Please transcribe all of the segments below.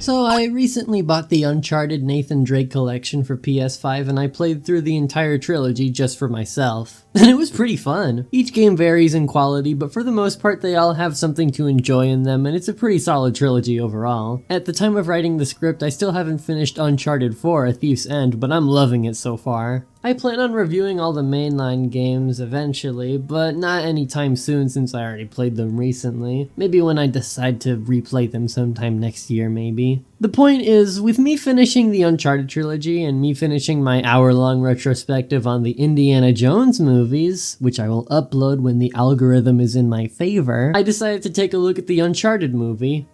So I recently bought the Uncharted Nathan Drake collection for PS5 and I played through the entire trilogy just for myself. And it was pretty fun. Each game varies in quality, but for the most part they all have something to enjoy in them, and it's a pretty solid trilogy overall. At the time of writing the script, I still haven't finished Uncharted 4: A Thief's End, but I'm loving it so far. I plan on reviewing all the mainline games eventually, but not anytime soon since I already played them recently. Maybe when I decide to replay them sometime next year, maybe. The point is, with me finishing the Uncharted trilogy and me finishing my hour-long retrospective on the Indiana Jones movies, which I will upload when the algorithm is in my favor, I decided to take a look at the Uncharted movie.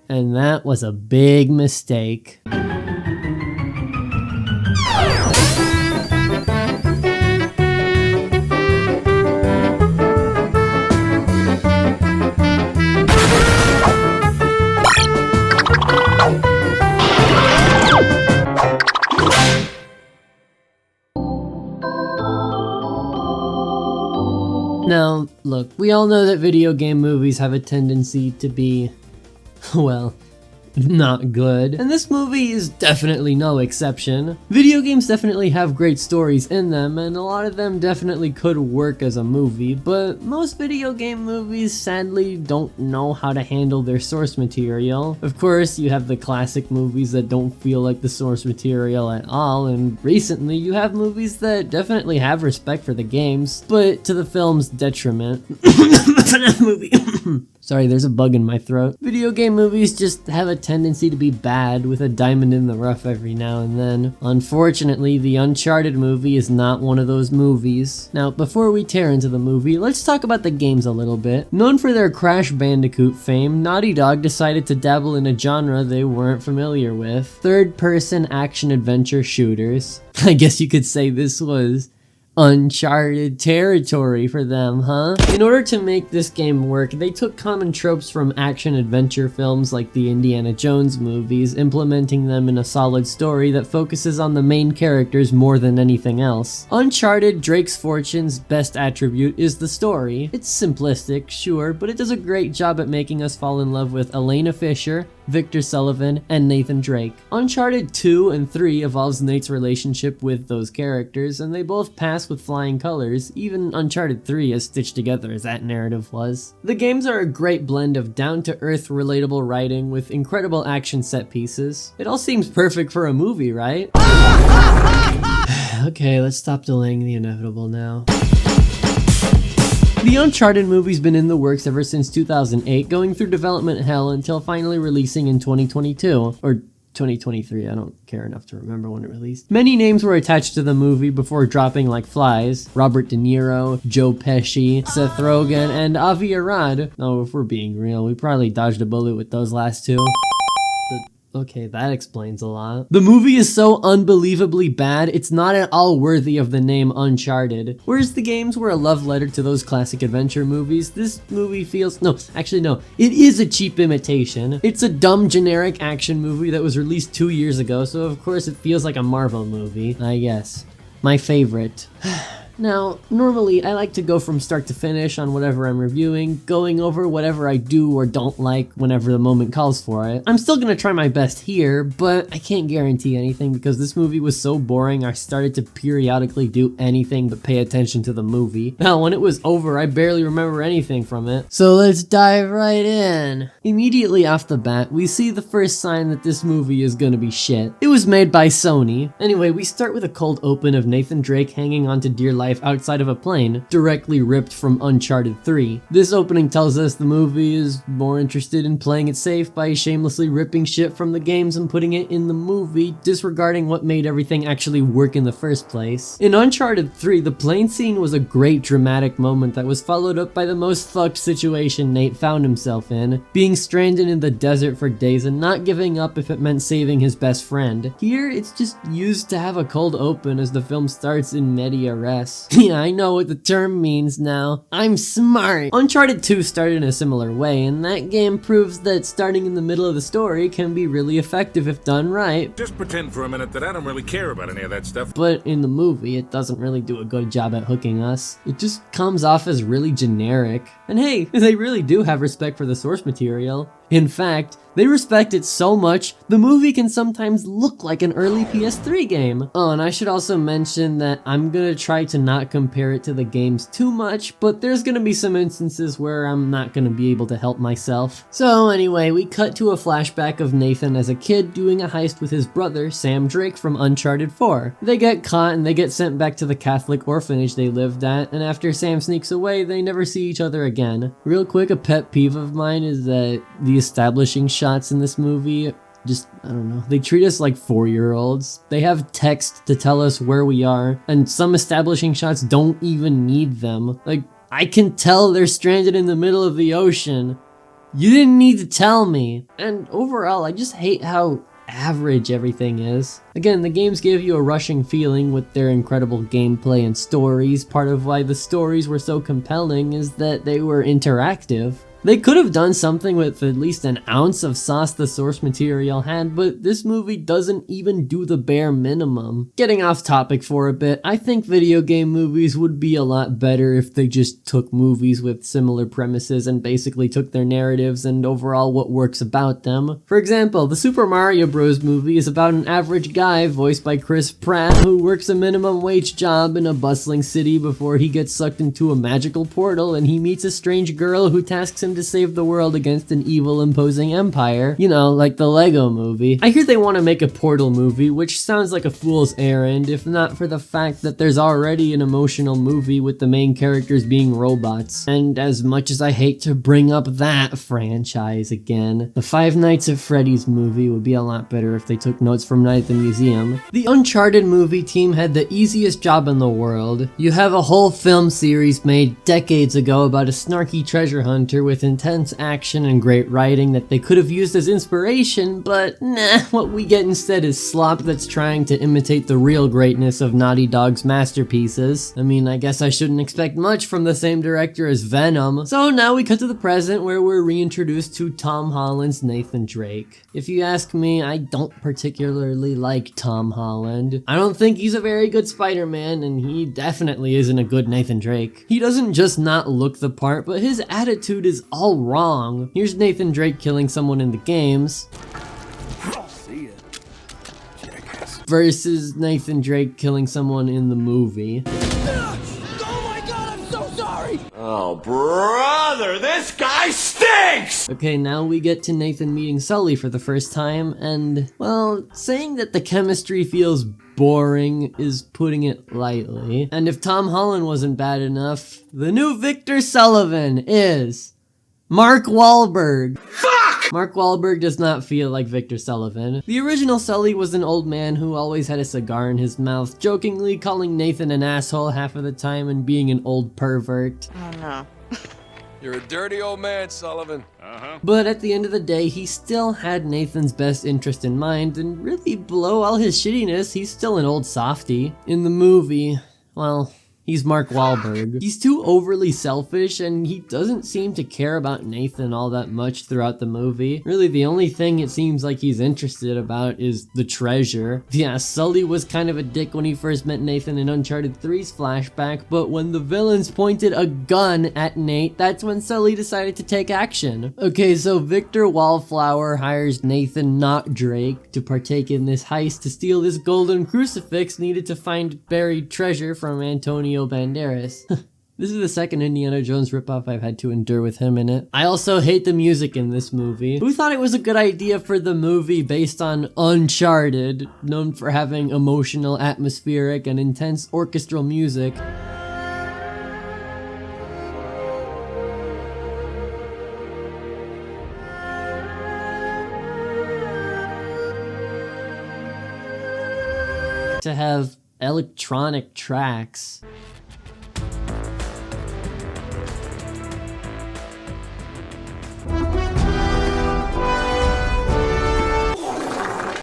And that was a big mistake. Now, look, we all know that video game movies have a tendency to be, well, not good. And this movie is definitely no exception. Video games definitely have great stories in them, and a lot of them definitely could work as a movie, but most video game movies sadly don't know how to handle their source material. Of course, you have the classic movies that don't feel like the source material at all, and recently you have movies that definitely have respect for the games, but to the film's detriment. Sorry, there's a bug in my throat. Video game movies just have a tendency to be bad, with a diamond in the rough every now and then. Unfortunately, the Uncharted movie is not one of those movies. Now, before we tear into the movie, let's talk about the games a little bit. Known for their Crash Bandicoot fame, Naughty Dog decided to dabble in a genre they weren't familiar with: third-person action-adventure shooters. I guess you could say this was uncharted territory for them, huh? In order to make this game work, they took common tropes from action-adventure films like the Indiana Jones movies, implementing them in a solid story that focuses on the main characters more than anything else. Uncharted Drake's Fortune's best attribute is the story. It's simplistic, sure, but it does a great job at making us fall in love with Elena Fisher, Victor Sullivan, and Nathan Drake. Uncharted 2 and 3 evolves Nate's relationship with those characters, and they both pass with flying colors, even Uncharted 3 as stitched together as that narrative was. The games are a great blend of down-to-earth, relatable writing with incredible action set pieces. It all seems perfect for a movie, right? Okay, let's stop delaying the inevitable now. The Uncharted movie's been in the works ever since 2008, going through development hell until finally releasing in 2022, or 2023, I don't care enough to remember when it released. Many names were attached to the movie before dropping like flies: Robert De Niro, Joe Pesci, Seth Rogen, and Avi Arad. Oh, if we're being real, we probably dodged a bullet with those last two. Okay, that explains a lot. The movie is so unbelievably bad, it's not at all worthy of the name Uncharted. Whereas the games were a love letter to those classic adventure movies, this movie feels... No, actually no. It is a cheap imitation. It's a dumb, generic action movie that was released 2 years ago, so of course it feels like a Marvel movie, I guess. My favorite. Now, normally I like to go from start to finish on whatever I'm reviewing, going over whatever I do or don't like whenever the moment calls for it. I'm still gonna try my best here, but I can't guarantee anything because this movie was so boring I started to periodically do anything but pay attention to the movie. Now, when it was over, I barely remember anything from it. So let's dive right in. Immediately off the bat, we see the first sign that this movie is gonna be shit. It was made by Sony. Anyway, we start with a cold open of Nathan Drake hanging onto dear life outside of a plane, directly ripped from Uncharted 3. This opening tells us the movie is more interested in playing it safe by shamelessly ripping shit from the games and putting it in the movie, disregarding what made everything actually work in the first place. In Uncharted 3, the plane scene was a great dramatic moment that was followed up by the most fucked situation Nate found himself in, being stranded in the desert for days and not giving up if it meant saving his best friend. Here, it's just used to have a cold open as the film starts in media res. Yeah, I know what the term means now. I'm smart. Uncharted 2 started in a similar way, and that game proves that starting in the middle of the story can be really effective if done right. Just pretend for a minute that I don't really care about any of that stuff. But in the movie, it doesn't really do a good job at hooking us. It just comes off as really generic. And hey, they really do have respect for the source material. In fact, they respect it so much, the movie can sometimes look like an early PS3 game. Oh, and I should also mention that I'm gonna try to not compare it to the games too much, but there's gonna be some instances where I'm not gonna be able to help myself. So anyway, we cut to a flashback of Nathan as a kid doing a heist with his brother, Sam Drake from Uncharted 4. They get caught and they get sent back to the Catholic orphanage they lived at, and after Sam sneaks away, they never see each other again. Real quick, a pet peeve of mine is that the establishing shots in this movie just, I don't know, they treat us like 4-year-olds. They have text to tell us where we are, and some establishing shots don't even need them. Like, I can tell they're stranded in the middle of the ocean. You didn't need to tell me. And overall, I just hate how average everything is. Again, the games give you a rushing feeling with their incredible gameplay and stories. Part of why the stories were so compelling is that they were interactive. They could have done something with at least an ounce of sauce the source material had, but this movie doesn't even do the bare minimum. Getting off topic for a bit, I think video game movies would be a lot better if they just took movies with similar premises and basically took their narratives and overall what works about them. For example, the Super Mario Bros. Movie is about an average guy, voiced by Chris Pratt, who works a minimum wage job in a bustling city before he gets sucked into a magical portal and he meets a strange girl who tasks him to save the world against an evil imposing empire. You know, like the Lego movie. I hear they want to make a Portal movie, which sounds like a fool's errand if not for the fact that there's already an emotional movie with the main characters being robots. And as much as I hate to bring up that franchise again, the Five Nights at Freddy's movie would be a lot better if they took notes from Night at the Museum. The Uncharted movie team had the easiest job in the world. You have a whole film series made decades ago about a snarky treasure hunter with intense action and great writing that they could have used as inspiration, but nah, what we get instead is slop that's trying to imitate the real greatness of Naughty Dog's masterpieces. I mean, I guess I shouldn't expect much from the same director as Venom. So now we cut to the present where we're reintroduced to Tom Holland's Nathan Drake. If you ask me, I don't particularly like Tom Holland. I don't think he's a very good Spider-Man, and he definitely isn't a good Nathan Drake. He doesn't just not look the part, but his attitude is all wrong. Here's Nathan Drake killing someone in the games See ya, jackass. versus Nathan Drake killing someone in the movie. Oh my god, I'm so sorry! Oh, brother, this guy stinks! Okay, now we get to Nathan meeting Sully for the first time, and, well, saying that the chemistry feels boring is putting it lightly. And if Tom Holland wasn't bad enough, the new Victor Sullivan is Mark Wahlberg. Fuck! Mark Wahlberg does not feel like Victor Sullivan. The original Sully was an old man who always had a cigar in his mouth, jokingly calling Nathan an asshole half of the time and being an old pervert. Oh no. You're a dirty old man, Sullivan. But at the end of the day, he still had Nathan's best interest in mind, and really below all his shittiness, he's still an old softy. In the movie, well, he's Mark Wahlberg. He's too overly selfish, and he doesn't seem to care about Nathan all that much throughout the movie. Really, the only thing it seems like he's interested about is the treasure. Yeah, Sully was kind of a dick when he first met Nathan in Uncharted 3's flashback, but when the villains pointed a gun at Nate, that's when Sully decided to take action. Okay, so Victor Wallflower hires Nathan, not Drake, to partake in this heist to steal this golden crucifix needed to find buried treasure from Antonio Banderas. This is the second Indiana Jones ripoff I've had to endure with him in it. I also hate the music in this movie. Who thought it was a good idea for the movie based on Uncharted, known for having emotional, atmospheric, and intense orchestral music, to have electronic tracks?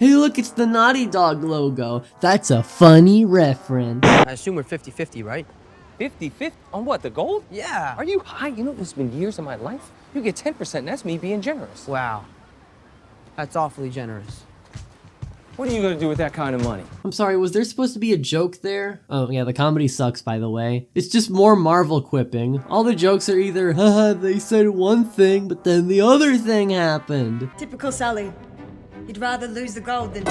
Hey look, it's the Naughty Dog logo. That's a funny reference. I assume we're 50-50, right? 50-50? On what, the gold? Yeah. Are you high? You know, there's been years of my life. You get 10%, and that's me being generous. Wow. That's awfully generous. What are you gonna do with that kind of money? I'm sorry, was there supposed to be a joke there? Oh yeah, the comedy sucks, by the way. It's just more Marvel quipping. All the jokes are either, haha, they said one thing, but then the other thing happened. Typical Sully. You'd rather lose the gold than...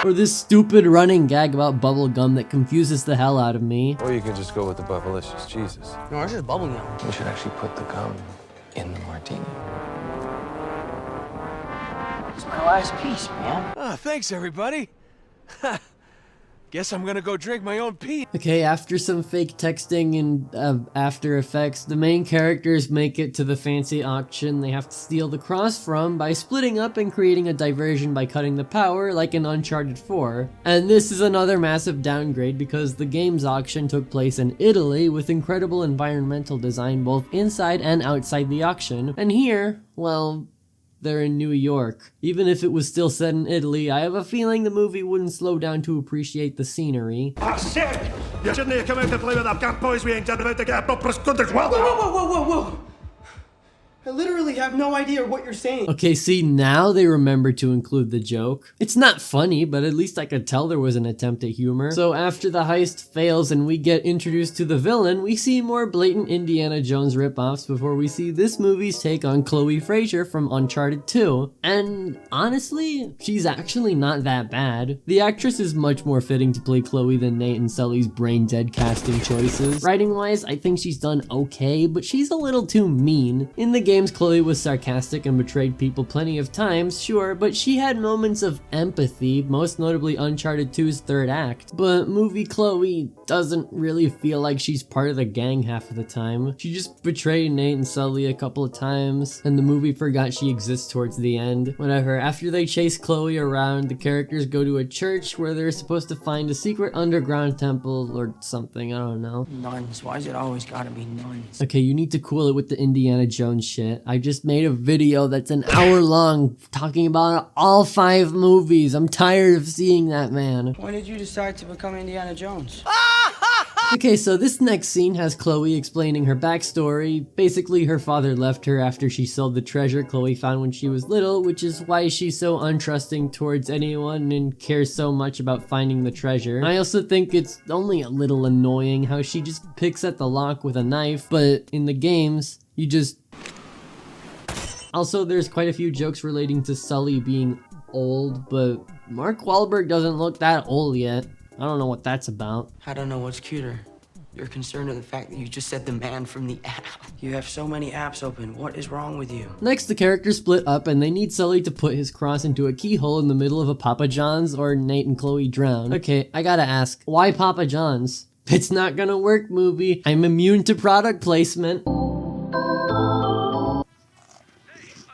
Or this stupid running gag about bubble gum that confuses the hell out of me. Or you can just go with the bubblicious Jesus. No, it's just bubble gum. We should actually put the gum in the martini. It's my last piece, man. Ah, thanks, everybody. Guess I'm gonna go drink my own pee. Okay, after some fake texting and After Effects, the main characters make it to the fancy auction they have to steal the cross from by splitting up and creating a diversion by cutting the power like in Uncharted 4. And this is another massive downgrade because the game's auction took place in Italy with incredible environmental design both inside and outside the auction. And here, well, they're in New York. Even if it was still set in Italy, I have a feeling the movie wouldn't slow down to appreciate the scenery. Ah, shit! You shouldn't have come out to play with that camp boys. We ain't about to get up for good as well. Whoa. I literally have no idea what you're saying. Okay, see, now they remember to include the joke. It's not funny, but at least I could tell there was an attempt at humor. So after the heist fails and we get introduced to the villain, we see more blatant Indiana Jones ripoffs before we see this movie's take on Chloe Frazer from Uncharted 2. And honestly, she's actually not that bad. The actress is much more fitting to play Chloe than Nate and Sully's brain-dead casting choices. Writing-wise, I think she's done okay, but she's a little too mean. In the games, Chloe was sarcastic and betrayed people plenty of times, sure, but she had moments of empathy, most notably Uncharted 2's third act. But movie Chloe doesn't really feel like she's part of the gang half of the time. She just betrayed Nate and Sully a couple of times, and the movie forgot she exists towards the end. Whatever, after they chase Chloe around, the characters go to a church where they're supposed to find a secret underground temple or something, I don't know. Nuns. Why's it always gotta be nuns? Okay, you need to cool it with the Indiana Jones shit. I just made a video that's an hour long talking about all 5 movies. I'm tired of seeing that, man. When did you decide to become Indiana Jones? Okay, so this next scene has Chloe explaining her backstory. Basically, her father left her after she sold the treasure Chloe found when she was little, which is why she's so untrusting towards anyone and cares so much about finding the treasure. I also think it's only a little annoying how she just picks at the lock with a knife, but in the games, you just... Also, there's quite a few jokes relating to Sully being old, but Mark Wahlberg doesn't look that old yet. I don't know what that's about. I don't know what's cuter. You're concerned with the fact that you just said the man from the app. You have so many apps open. What is wrong with you? Next, the characters split up and they need Sully to put his cross into a keyhole in the middle of a Papa John's or Nate and Chloe drown. Okay, I gotta ask, why Papa John's? It's not gonna work, movie. I'm immune to product placement.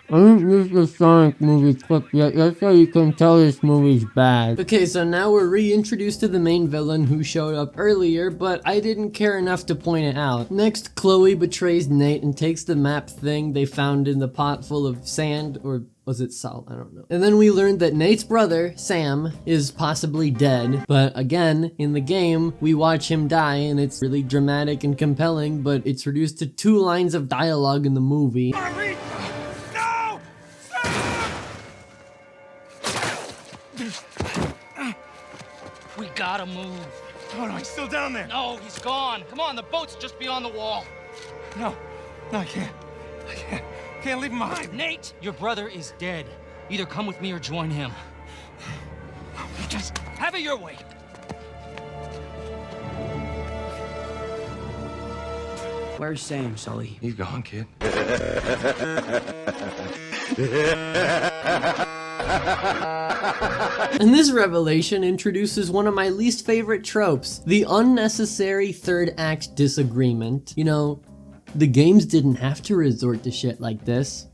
I didn't use the Sonic movie clip yet, that's how you can tell this movie's bad. Okay, so now we're reintroduced to the main villain who showed up earlier, but I didn't care enough to point it out. Next, Chloe betrays Nate and takes the map thing they found in the pot full of sand, or was it salt? I don't know. And then we learned that Nate's brother, Sam, is possibly dead, but again, in the game, we watch him die and it's really dramatic and compelling, but it's reduced to 2 lines of dialogue in the movie. We gotta move. Oh no, he's still down there. No, he's gone. Come on, the boat's just beyond the wall. No, I can't. Can't leave him behind. Nate, your brother is dead. Either come with me or join him. Just have it your way. Where's Sam, Sully? He's gone, kid. And this revelation introduces one of my least favorite tropes, the unnecessary third act disagreement. You know, the games didn't have to resort to shit like this.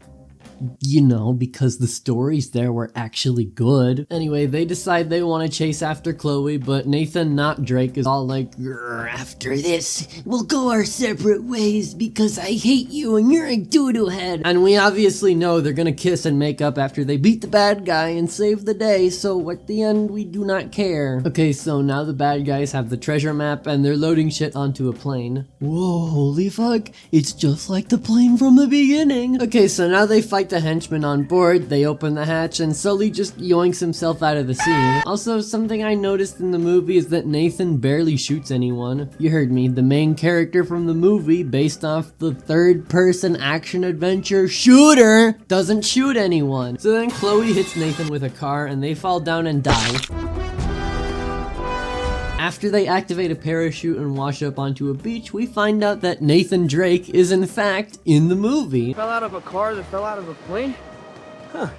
You know, because the stories there were actually good. Anyway, they decide they want to chase after Chloe, but Nathan, not Drake, is all like, after this, we'll go our separate ways because I hate you and you're a doo-doo head. And we obviously know they're gonna kiss and make up after they beat the bad guy and save the day, so at the end, we do not care. Okay, so now the bad guys have the treasure map and they're loading shit onto a plane. Whoa, holy fuck, it's just like the plane from the beginning. Okay, so now they fight the henchmen on board, they open the hatch and Sully just yoinks himself out of the sea. Also, something I noticed in the movie is that Nathan barely shoots anyone. You heard me, the main character from the movie, based off the third-person action-adventure shooter, doesn't shoot anyone. So then Chloe hits Nathan with a car and they fall down and die. After they activate a parachute and wash up onto a beach, we find out that Nathan Drake is in fact in the movie. Fell out of a car that fell out of a plane? Huh.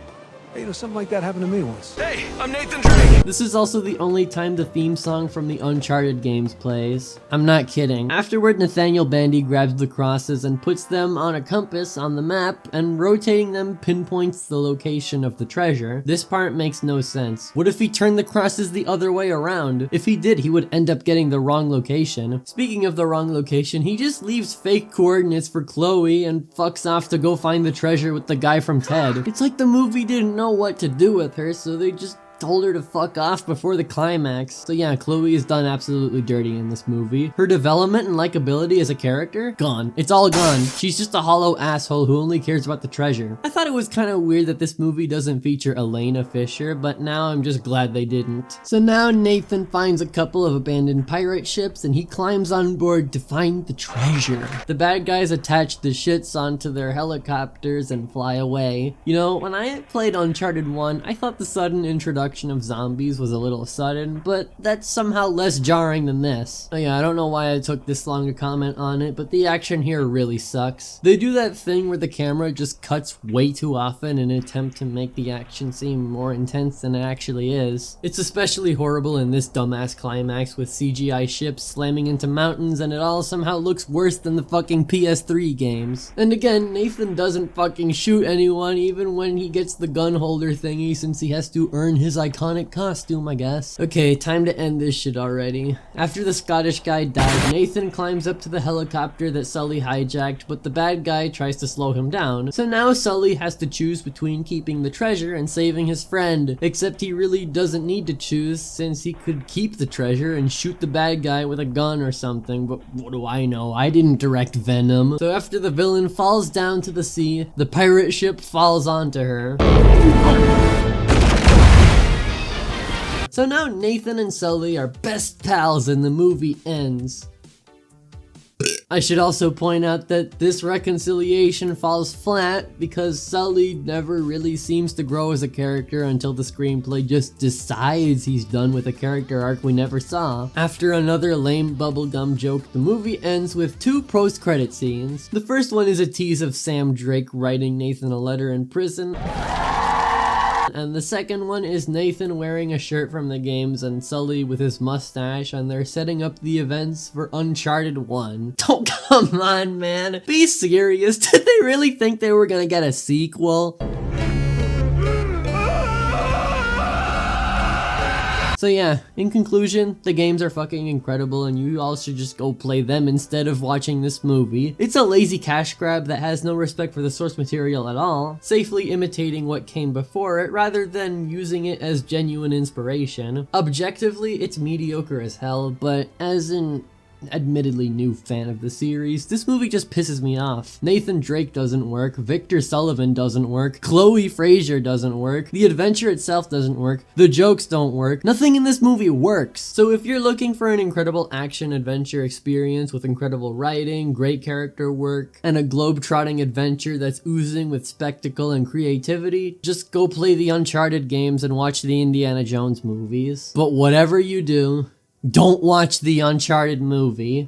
Hey, you know, something like that happened to me once. Hey, I'm Nathan Drake! This is also the only time the theme song from the Uncharted games plays. I'm not kidding. Afterward, Nathaniel Bandy grabs the crosses and puts them on a compass on the map, and rotating them pinpoints the location of the treasure. This part makes no sense. What if he turned the crosses the other way around? If he did, he would end up getting the wrong location. Speaking of the wrong location, he just leaves fake coordinates for Chloe and fucks off to go find the treasure with the guy from Ted. It's like the movie didn't know what to do with her, so they just told her to fuck off before the climax. So yeah, Chloe is done absolutely dirty in this movie. Her development and likability as a character, gone. It's all gone. She's just a hollow asshole who only cares about the treasure. I thought it was kind of weird that this movie doesn't feature Elena Fisher, but now I'm just glad they didn't. So now Nathan finds a couple of abandoned pirate ships and he climbs on board to find the treasure. The bad guys attach the shits onto their helicopters and fly away. You know, when I played Uncharted 1, I thought the sudden introduction of zombies was a little sudden, but that's somehow less jarring than this. Oh yeah, I don't know why I took this long to comment on it, but the action here really sucks. They do that thing where the camera just cuts way too often in an attempt to make the action seem more intense than it actually is. It's especially horrible in this dumbass climax with CGI ships slamming into mountains, and it all somehow looks worse than the fucking PS3 games. And again, Nathan doesn't fucking shoot anyone even when he gets the gun holder thingy, since he has to earn his iconic costume, I guess. Okay, time to end this shit already. After the Scottish guy died, Nathan climbs up to the helicopter that Sully hijacked, but the bad guy tries to slow him down. So now Sully has to choose between keeping the treasure and saving his friend. Except he really doesn't need to choose, since he could keep the treasure and shoot the bad guy with a gun or something, but what do I know? I didn't direct Venom. So after the villain falls down to the sea, the pirate ship falls onto her. So now Nathan and Sully are best pals and the movie ends. I should also point out that this reconciliation falls flat because Sully never really seems to grow as a character until the screenplay just decides he's done with a character arc we never saw. After another lame bubblegum joke, the movie ends with two post-credit scenes. The first one is a tease of Sam Drake writing Nathan a letter in prison. And the second one is Nathan wearing a shirt from the games and Sully with his mustache, and they're setting up the events for Uncharted 1. Oh, come on, man. Be serious. Did they really think they were gonna get a sequel? So yeah, in conclusion, the games are fucking incredible and you all should just go play them instead of watching this movie. It's a lazy cash grab that has no respect for the source material at all, safely imitating what came before it rather than using it as genuine inspiration. Objectively, it's mediocre as hell, but as an admittedly new fan of the series, this movie just pisses me off. Nathan Drake doesn't work, Victor Sullivan doesn't work, Chloe Frazier doesn't work, the adventure itself doesn't work, the jokes don't work, nothing in this movie works. So if you're looking for an incredible action adventure experience with incredible writing, great character work, and a globe-trotting adventure that's oozing with spectacle and creativity, just go play the Uncharted games and watch the Indiana Jones movies. But whatever you do, don't watch the Uncharted movie.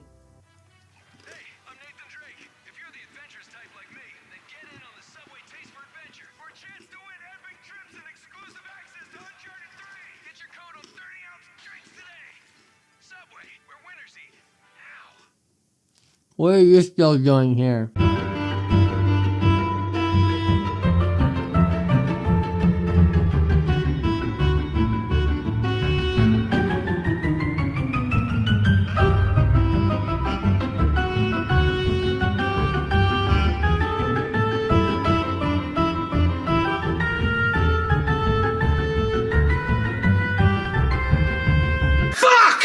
Hey, I'm Nathan Drake. If you're the adventurous type like me, then get in on the Subway Taste for Adventure for a chance to win epic trips and exclusive access to Uncharted 3. Get your code on 30-ounce drinks today. Subway, where winners eat. Now. What are you still doing here?